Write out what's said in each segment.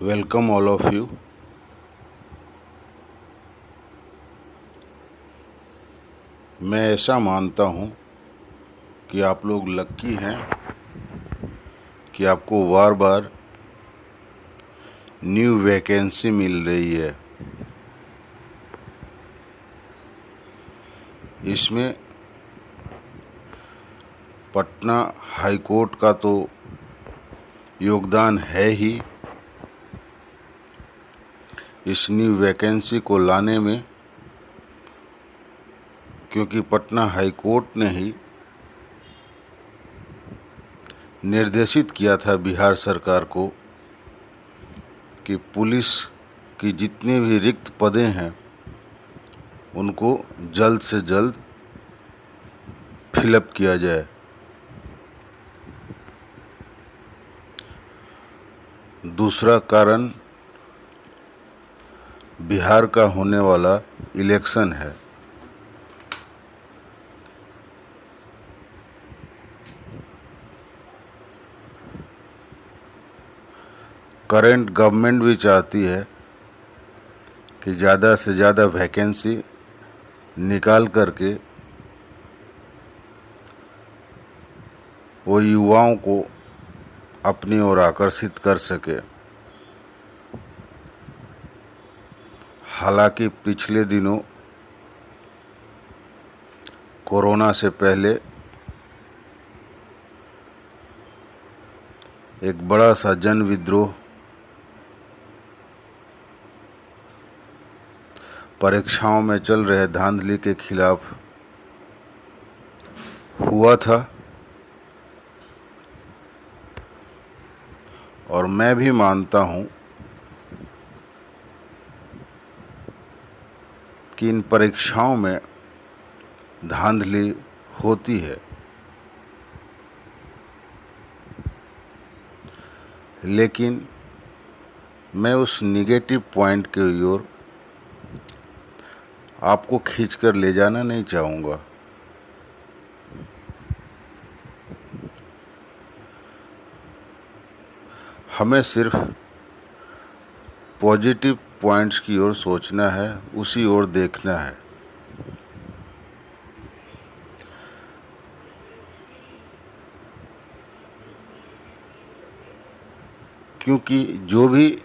Welcome all of you. मैं ऐसा मानता हूँ कि आप लोग लक्की हैं कि आपको बार बार न्यू वैकेंसी मिल रही है। इसमें पटना हाई कोर्ट का तो योगदान है ही इस न्यू वैकेंसी को लाने में, क्योंकि पटना हाई कोर्ट ने ही निर्देशित किया था बिहार सरकार को कि पुलिस की जितनी भी रिक्त पदें हैं उनको जल्द से जल्द फिलअप किया जाए। दूसरा कारण बिहार का होने वाला इलेक्शन है। करंट गवर्नमेंट भी चाहती है कि ज़्यादा से ज़्यादा वैकेंसी निकाल करके वो युवाओं को अपनी ओर आकर्षित कर सके। हालांकि पिछले दिनों कोरोना से पहले एक बड़ा सा जन विद्रोह परीक्षाओं में चल रहे धांधली के खिलाफ हुआ था, और मैं भी मानता हूँ कि इन परीक्षाओं में धांधली होती है। लेकिन मैं उस निगेटिव पॉइंट की ओर आपको खींचकर ले जाना नहीं चाहूँगा। हमें सिर्फ पॉजिटिव पॉइंट्स की ओर सोचना है, उसी ओर देखना है। क्योंकि जो भी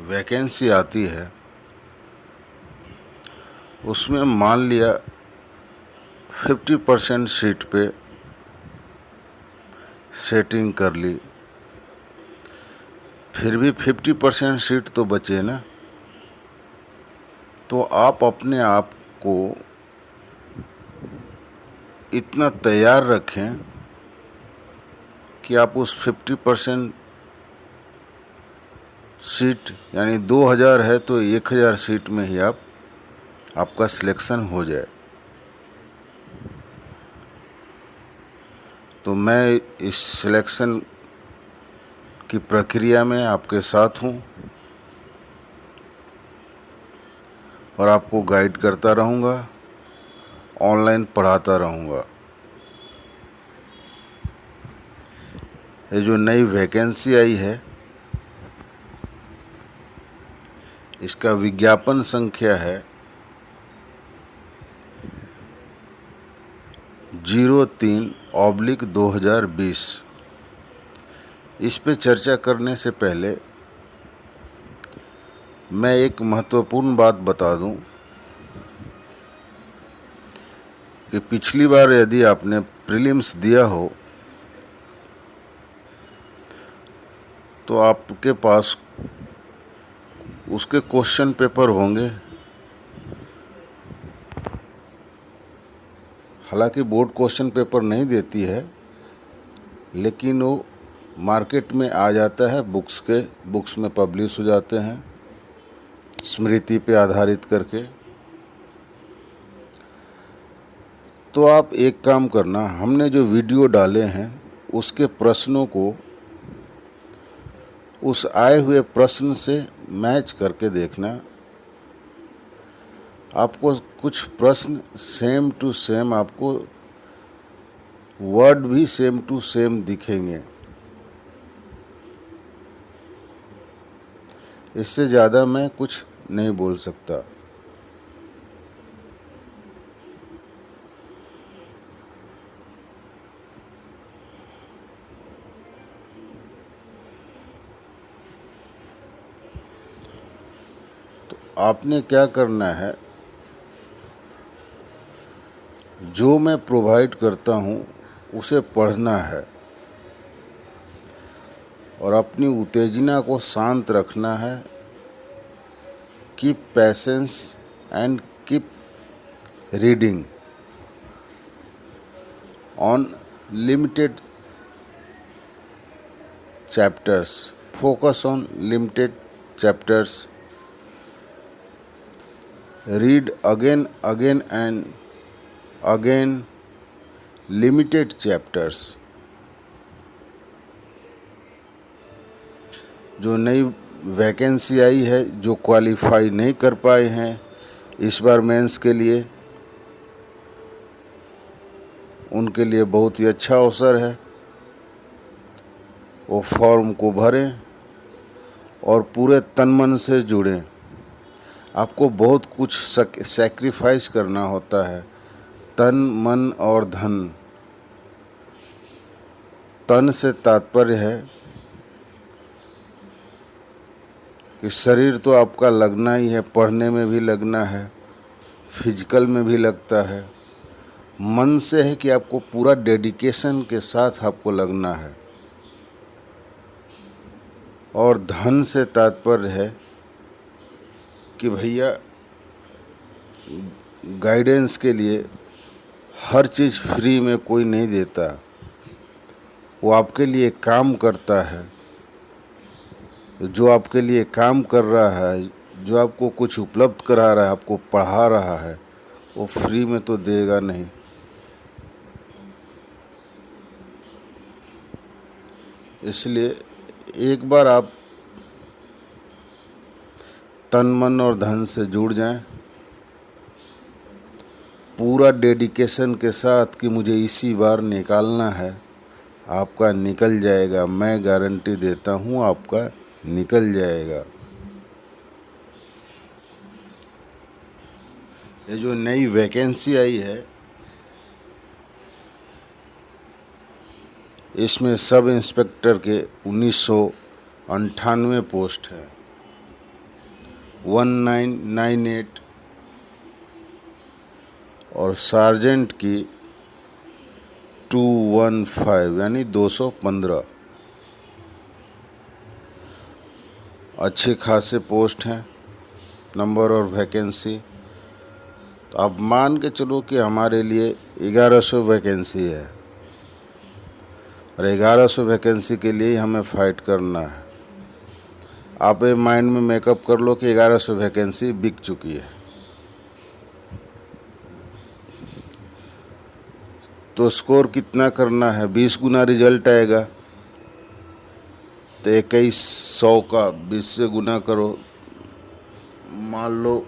वैकेंसी आती है उसमें मान लिया 50% सीट पे सेटिंग कर ली, फिर भी 50% सीट तो बचे ना। तो आप अपने आप को इतना तैयार रखें कि आप उस 50% सीट यानी 2000 है तो 1000 सीट में ही आपका सिलेक्शन हो जाए। तो मैं इस सिलेक्शन की प्रक्रिया में आपके साथ हूँ और आपको गाइड करता रहूँगा, ऑनलाइन पढ़ाता रहूँगा। ये जो नई वैकेंसी आई है इसका विज्ञापन संख्या है 03/2020। इस पे चर्चा करने से पहले मैं एक महत्वपूर्ण बात बता दूं कि पिछली बार यदि आपने प्रीलिम्स दिया हो तो आपके पास उसके क्वेश्चन पेपर होंगे। हालांकि बोर्ड क्वेश्चन पेपर नहीं देती है, लेकिन वो मार्केट में आ जाता है, बुक्स में पब्लिश हो जाते हैं स्मृति पे आधारित करके। तो आप एक काम करना, हमने जो वीडियो डाले हैं उसके प्रश्नों को उस आए हुए प्रश्न से मैच करके देखना। आपको कुछ प्रश्न सेम टू सेम, आपको वर्ड भी सेम टू सेम दिखेंगे। इससे ज़्यादा मैं कुछ नहीं बोल सकता। तो आपने क्या करना है, जो मैं प्रोवाइड करता हूँ उसे पढ़ना है और अपनी उत्तेजना को शांत रखना है। Keep patience and keep reading on limited chapters. Focus on limited chapters. Read again and again limited chapters. जो नई वैकेंसी आई है, जो क्वालिफाई नहीं कर पाए हैं इस बार मेंस के लिए, उनके लिए बहुत ही अच्छा अवसर है। वो फॉर्म को भरें और पूरे तन मन से जुड़ें। आपको बहुत कुछ सैक्रिफाइस करना होता है, तन मन और धन। तन से तात्पर्य है कि शरीर तो आपका लगना ही है, पढ़ने में भी लगना है, फिजिकल में भी लगता है। मन से है कि आपको पूरा डेडिकेशन के साथ आपको लगना है। और धन से तात्पर्य है कि भैया गाइडेंस के लिए हर चीज़ फ्री में कोई नहीं देता, वो आपके लिए काम करता है। जो आपके लिए काम कर रहा है, जो आपको कुछ उपलब्ध करा रहा है, आपको पढ़ा रहा है, वो फ्री में तो देगा नहीं। इसलिए एक बार आप तन मन और धन से जुड़ जाएं, पूरा डेडिकेशन के साथ कि मुझे इसी बार निकालना है, आपका निकल जाएगा। मैं गारंटी देता हूँ आपका निकल जाएगा। ये जो नई वैकेंसी आई है, इसमें सब इंस्पेक्टर के 1998 पोस्ट है, 1998, और सार्जेंट की 215 यानी 215। अच्छे खासे पोस्ट हैं, नंबर और वैकेंसी। तो आप मान के चलो कि हमारे लिए 1100 वैकेंसी है और 1100 वैकेंसी के लिए ही हमें फ़ाइट करना है। आप ये माइंड में मेकअप कर लो कि 1100 वैकेंसी बिक चुकी है, तो स्कोर कितना करना है? 20 गुना रिजल्ट आएगा, तो 2100 का 20 से गुना करो, मान लो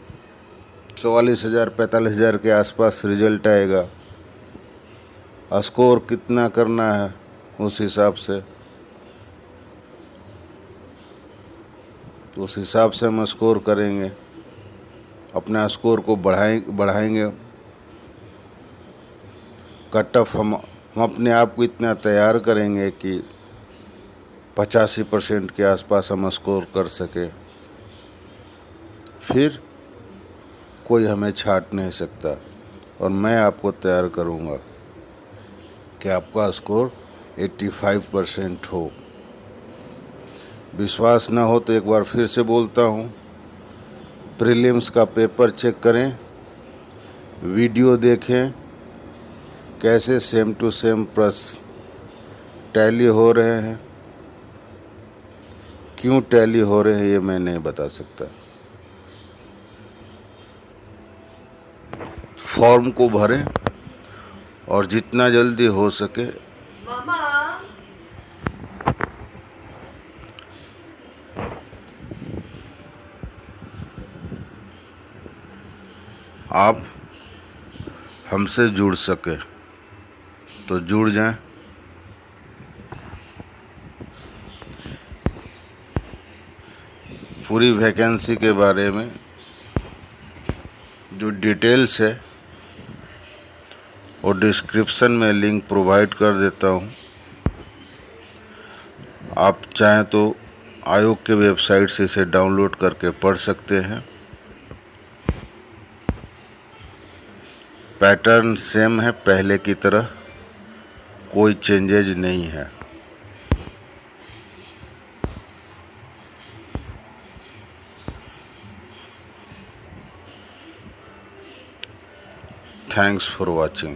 44,000 45,000 के आसपास रिजल्ट आएगा। स्कोर कितना करना है उस हिसाब से, तो उस हिसाब से हम स्कोर करेंगे, अपना स्कोर को बढ़ाएंगे। कट ऑफ हम अपने आप को इतना तैयार करेंगे कि 85% के आसपास हम स्कोर कर सकें। फिर कोई हमें छाट नहीं सकता और मैं आपको तैयार करूँगा कि आपका स्कोर 85% हो। विश्वास ना हो तो एक बार फिर से बोलता हूँ, प्रीलिम्स का पेपर चेक करें, वीडियो देखें, कैसे सेम टू सेम प्रश्न टैली हो रहे हैं। क्यों टैली हो रहे हैं ये मैं नहीं बता सकता। फॉर्म को भरें और जितना जल्दी हो सके आप हमसे जुड़ सके तो जुड़ जाएं। पूरी वैकेंसी के बारे में जो डिटेल्स है और डिस्क्रिप्शन में लिंक प्रोवाइड कर देता हूँ। आप चाहें तो आयोग के वेबसाइट से इसे डाउनलोड करके पढ़ सकते हैं। पैटर्न सेम है पहले की तरह, कोई चेंजेज नहीं है। Thanks for watching.